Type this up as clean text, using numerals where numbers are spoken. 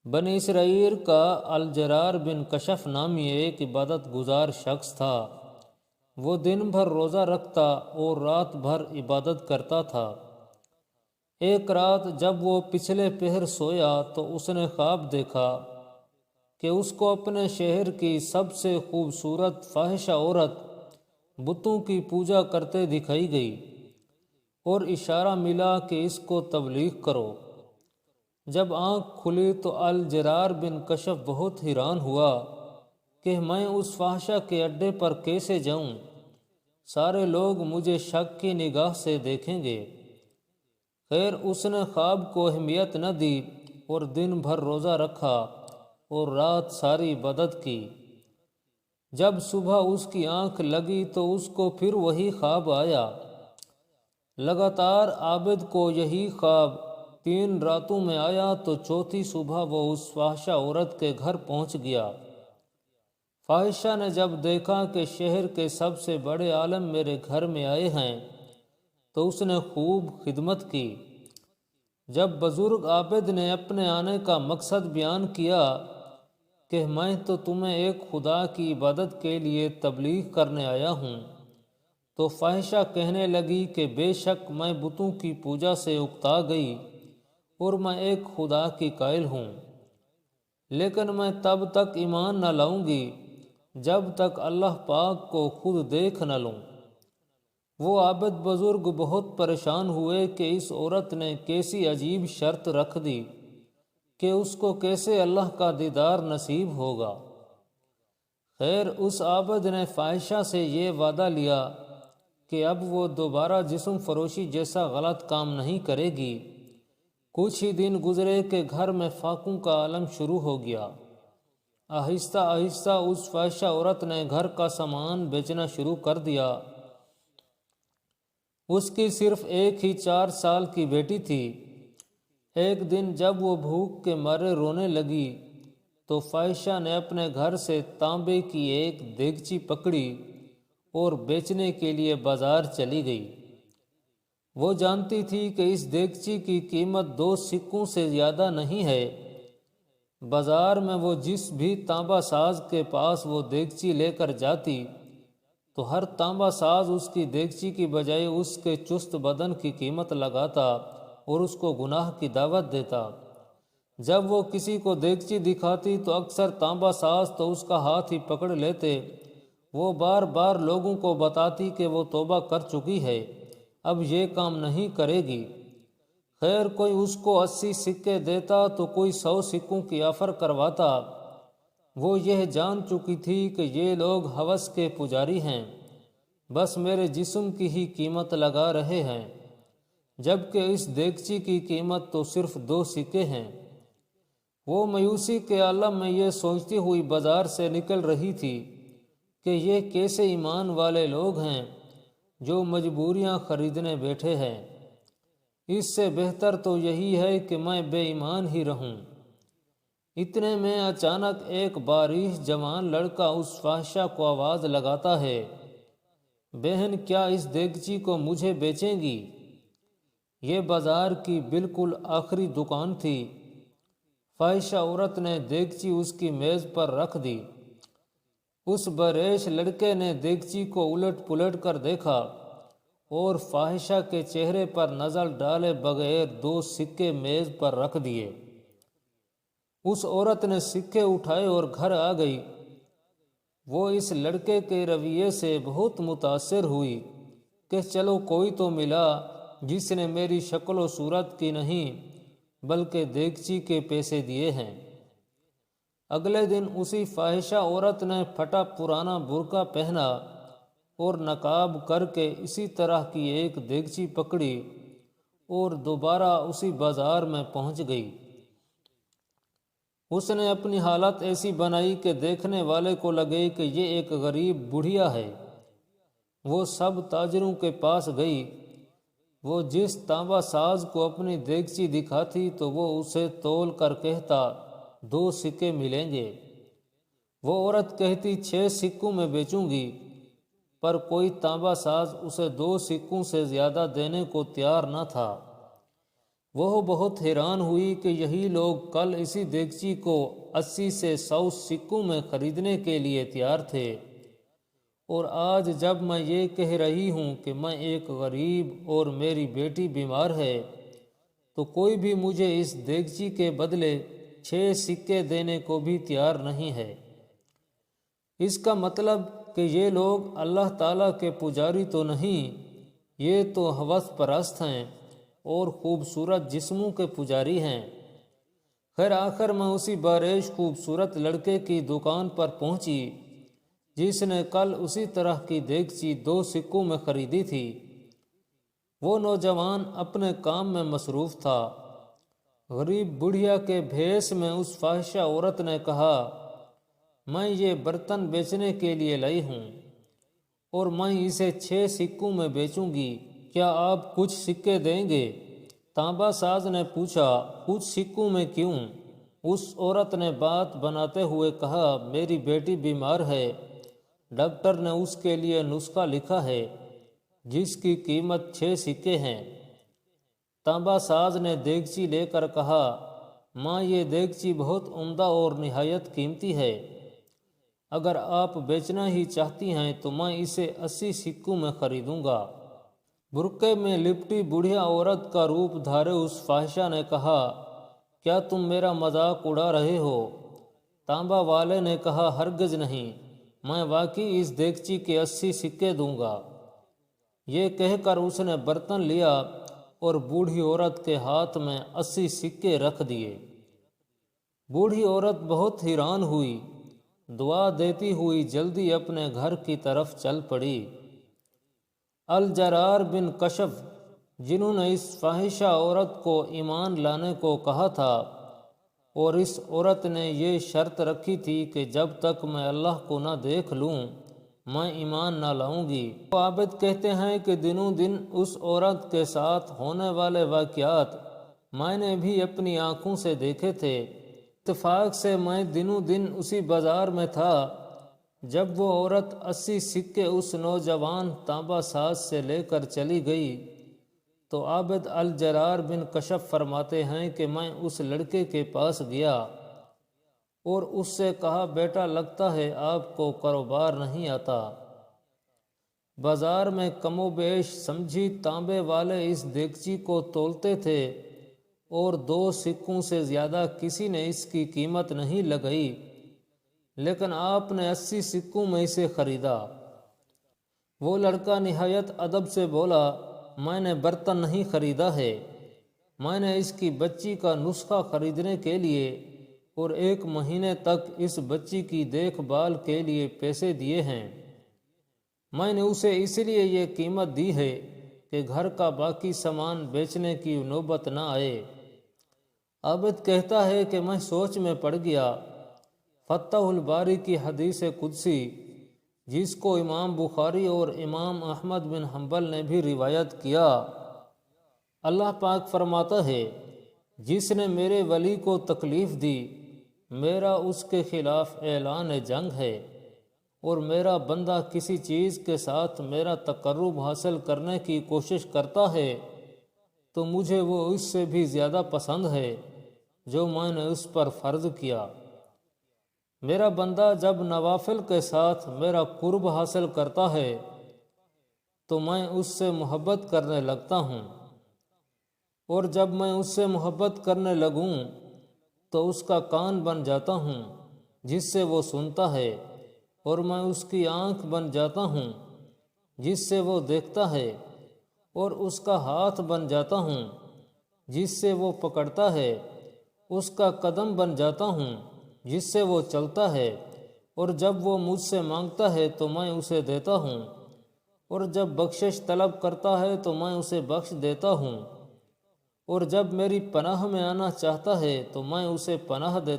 بنی اسرائیل کا الجرار بن کشف نامی ایک عبادت گزار شخص تھا۔ وہ دن بھر روزہ رکھتا اور رات بھر عبادت کرتا تھا۔ ایک رات جب وہ پچھلے پہر سویا تو اس نے خواب دیکھا کہ اس کو اپنے شہر کی سب سے خوبصورت فاحشہ عورت بتوں کی پوجا کرتے دکھائی گئی اور اشارہ ملا کہ اس کو تبلیغ کرو۔ جب آنکھ کھلی تو الجرار بن کشف بہت حیران ہوا کہ میں اس فاحشہ کے اڈے پر کیسے جاؤں؟ سارے لوگ مجھے شک کی نگاہ سے دیکھیں گے۔ خیر، اس نے خواب کو اہمیت نہ دی اور دن بھر روزہ رکھا اور رات ساری عبادت کی۔ جب صبح اس کی آنکھ لگی تو اس کو پھر وہی خواب آیا۔ لگاتار عابد کو یہی خواب 3 راتوں میں آیا تو چوتھی صبح وہ اس فاحشہ عورت کے گھر پہنچ گیا۔ فاحشہ نے جب دیکھا کہ شہر کے سب سے بڑے عالم میرے گھر میں آئے ہیں تو اس نے خوب خدمت کی۔ جب بزرگ عابد نے اپنے آنے کا مقصد بیان کیا کہ میں تو تمہیں ایک خدا کی عبادت کے لیے تبلیغ کرنے آیا ہوں، تو فاحشہ کہنے لگی کہ بے شک میں بتوں کی پوجا سے اکتا گئی اور میں ایک خدا کی قائل ہوں، لیکن میں تب تک ایمان نہ لاؤں گی جب تک اللہ پاک کو خود دیکھ نہ لوں۔ وہ عابد بزرگ بہت پریشان ہوئے کہ اس عورت نے کیسی عجیب شرط رکھ دی کہ اس کو کیسے اللہ کا دیدار نصیب ہوگا۔ خیر، اس عابد نے فاحشہ سے یہ وعدہ لیا کہ اب وہ دوبارہ جسم فروشی جیسا غلط کام نہیں کرے گی۔ کچھ ہی دن گزرے کہ گھر میں فاقوں کا عالم شروع ہو گیا۔ آہستہ آہستہ اس فاحشہ عورت نے گھر کا سامان بیچنا شروع کر دیا۔ اس کی صرف ایک ہی 4 سال کی بیٹی تھی۔ ایک دن جب وہ بھوک کے مارے رونے لگی تو فاحشہ نے اپنے گھر سے تانبے کی ایک دیگچی پکڑی اور بیچنے کے لیے بازار چلی گئی۔ وہ جانتی تھی کہ اس دیگچی کی قیمت 2 سکوں سے زیادہ نہیں ہے۔ بازار میں وہ جس بھی تانبا ساز کے پاس وہ دیگچی لے کر جاتی تو ہر تانبا ساز اس کی دیگچی کی بجائے اس کے چست بدن کی قیمت لگاتا اور اس کو گناہ کی دعوت دیتا۔ جب وہ کسی کو دیگچی دکھاتی تو اکثر تانبا ساز تو اس کا ہاتھ ہی پکڑ لیتے۔ وہ بار بار لوگوں کو بتاتی کہ وہ توبہ کر چکی ہے، اب یہ کام نہیں کرے گی۔ خیر، کوئی اس کو 80 سکے دیتا تو کوئی 100 سکوں کی آفر کرواتا۔ وہ یہ جان چکی تھی کہ یہ لوگ ہوس کے پجاری ہیں، بس میرے جسم کی ہی قیمت لگا رہے ہیں، جبکہ اس دیگچی کی قیمت تو صرف 2 سکے ہیں۔ وہ مایوسی کے عالم میں یہ سوچتی ہوئی بازار سے نکل رہی تھی کہ یہ کیسے ایمان والے لوگ ہیں جو مجبوریاں خریدنے بیٹھے ہیں۔ اس سے بہتر تو یہی ہے کہ میں بے ایمان ہی رہوں۔ اتنے میں اچانک ایک باریش جوان لڑکا اس فاحشہ کو آواز لگاتا ہے، بہن، کیا اس دیگچی کو مجھے بیچیں گی؟ یہ بازار کی بالکل آخری دکان تھی۔ فاحشہ عورت نے دیگچی اس کی میز پر رکھ دی۔ اس بریش لڑکے نے دیگچی کو الٹ پلٹ کر دیکھا اور فاحشہ کے چہرے پر نظر ڈالے بغیر 2 سکے میز پر رکھ دیے۔ اس عورت نے سکے اٹھائے اور گھر آ گئی۔ وہ اس لڑکے کے رویے سے بہت متاثر ہوئی کہ چلو کوئی تو ملا جس نے میری شکل و صورت کی نہیں بلکہ دیگچی کے پیسے دیے ہیں۔ اگلے دن اسی فاحشہ عورت نے پھٹا پرانا برقع پہنا اور نقاب کر کے اسی طرح کی ایک دیگچی پکڑی اور دوبارہ اسی بازار میں پہنچ گئی۔ اس نے اپنی حالت ایسی بنائی کہ دیکھنے والے کو لگے کہ یہ ایک غریب بڑھیا ہے۔ وہ سب تاجروں کے پاس گئی۔ وہ جس تانبا ساز کو اپنی دیگچی دکھاتی تو وہ اسے تول کر کہتا 2 سکے ملیں گے۔ وہ عورت کہتی 6 سکوں میں بیچوں گی، پر کوئی تانبا ساز اسے 2 سکوں سے زیادہ دینے کو تیار نہ تھا۔ وہ بہت حیران ہوئی کہ یہی لوگ کل اسی دیگچی کو 80 سے 100 سکوں میں خریدنے کے لیے تیار تھے، اور آج جب میں یہ کہہ رہی ہوں کہ میں ایک غریب اور میری بیٹی بیمار ہے، تو کوئی بھی مجھے اس دیگچی کے بدلے 6 سکے دینے کو بھی تیار نہیں ہے۔ اس کا مطلب کہ یہ لوگ اللہ تعالیٰ کے پجاری تو نہیں، یہ تو ہوس پرست ہیں اور خوبصورت جسموں کے پجاری ہیں۔ خیر آخر میں اسی باریش خوبصورت لڑکے کی دکان پر پہنچی جس نے کل اسی طرح کی دیگچی 2 سکوں میں خریدی تھی۔ وہ نوجوان اپنے کام میں مصروف تھا۔ غریب بڑھیا کے بھیس میں اس فاحشہ عورت نے کہا، میں یہ برتن بیچنے کے لیے لائی ہوں اور میں اسے 6 سکوں میں بیچوں گی، کیا آپ کچھ سکے دیں گے؟ تانبا ساز نے پوچھا، کچھ سکوں میں کیوں؟ اس عورت نے بات بناتے ہوئے کہا، میری بیٹی بیمار ہے، ڈاکٹر نے اس کے لیے نسخہ لکھا ہے جس کی قیمت 6 سکے ہیں۔ تانبا ساز نے دیگچی لے کر کہا، ماں یہ دیگچی بہت عمدہ اور نہایت قیمتی ہے، اگر آپ بیچنا ہی چاہتی ہیں تو میں اسے 80 سکوں میں خریدوں گا۔ برقعے میں لپٹی بڑھیا عورت کا روپ دھارے اس فاحشہ نے کہا، کیا تم میرا مذاق اڑا رہے ہو؟ تانبا والے نے کہا، ہرگز نہیں، میں واقعی اس دیگچی کے 80 سکے دوں گا۔ یہ کہہ کر اس نے برتن لیا اور بوڑھی عورت کے ہاتھ میں 80 سکے رکھ دیے۔ بوڑھی عورت بہت حیران ہوئی، دعا دیتی ہوئی جلدی اپنے گھر کی طرف چل پڑی۔ الجرار بن کشف، جنہوں نے اس فاحشہ عورت کو ایمان لانے کو کہا تھا، اور اس عورت نے یہ شرط رکھی تھی کہ جب تک میں اللہ کو نہ دیکھ لوں میں ایمان نہ لاؤں گی، وہ عابد کہتے ہیں کہ دنوں دن اس عورت کے ساتھ ہونے والے واقعات میں نے بھی اپنی آنکھوں سے دیکھے تھے۔ اتفاق سے میں دنوں دن اسی بازار میں تھا جب وہ عورت 80 سکے اس نوجوان تانبا ساز سے لے کر چلی گئی، تو عابد الجرار بن کشف فرماتے ہیں کہ میں اس لڑکے کے پاس گیا اور اس سے کہا، بیٹا لگتا ہے آپ کو کاروبار نہیں آتا۔ بازار میں کم و بیش سمجھی تانبے والے اس دیگچی کو تولتے تھے اور 2 سکوں سے زیادہ کسی نے اس کی قیمت نہیں لگائی، لیکن آپ نے 80 سکوں میں اسے خریدا۔ وہ لڑکا نہایت ادب سے بولا، میں نے برتن نہیں خریدا ہے، میں نے اس کی بچی کا نسخہ خریدنے کے لیے اور 1 مہینے تک اس بچی کی دیکھ بھال کے لیے پیسے دیے ہیں۔ میں نے اسے اس لیے یہ قیمت دی ہے کہ گھر کا باقی سامان بیچنے کی نوبت نہ آئے۔ عابد کہتا ہے کہ میں سوچ میں پڑ گیا۔ فتح الباری کی حدیث قدسی، جس کو امام بخاری اور امام احمد بن حنبل نے بھی روایت کیا، اللہ پاک فرماتا ہے، جس نے میرے ولی کو تکلیف دی میرا اس کے خلاف اعلان جنگ ہے، اور میرا بندہ کسی چیز کے ساتھ میرا تقرب حاصل کرنے کی کوشش کرتا ہے تو مجھے وہ اس سے بھی زیادہ پسند ہے جو میں نے اس پر فرض کیا۔ میرا بندہ جب نوافل کے ساتھ میرا قرب حاصل کرتا ہے تو میں اس سے محبت کرنے لگتا ہوں، اور جب میں اس سے محبت کرنے لگوں تو اس کا کان بن جاتا ہوں جس سے وہ سنتا ہے، اور میں اس کی آنکھ بن جاتا ہوں جس سے وہ دیکھتا ہے، اور اس کا ہاتھ بن جاتا ہوں جس سے وہ پکڑتا ہے، اس کا قدم بن جاتا ہوں جس سے وہ چلتا ہے، اور جب وہ مجھ سے مانگتا ہے تو میں اسے دیتا ہوں، اور جب بخشش طلب کرتا ہے تو میں اسے بخش دیتا ہوں، اور جب میری پناہ میں آنا چاہتا ہے تو میں اسے پناہ دیتا ہوں۔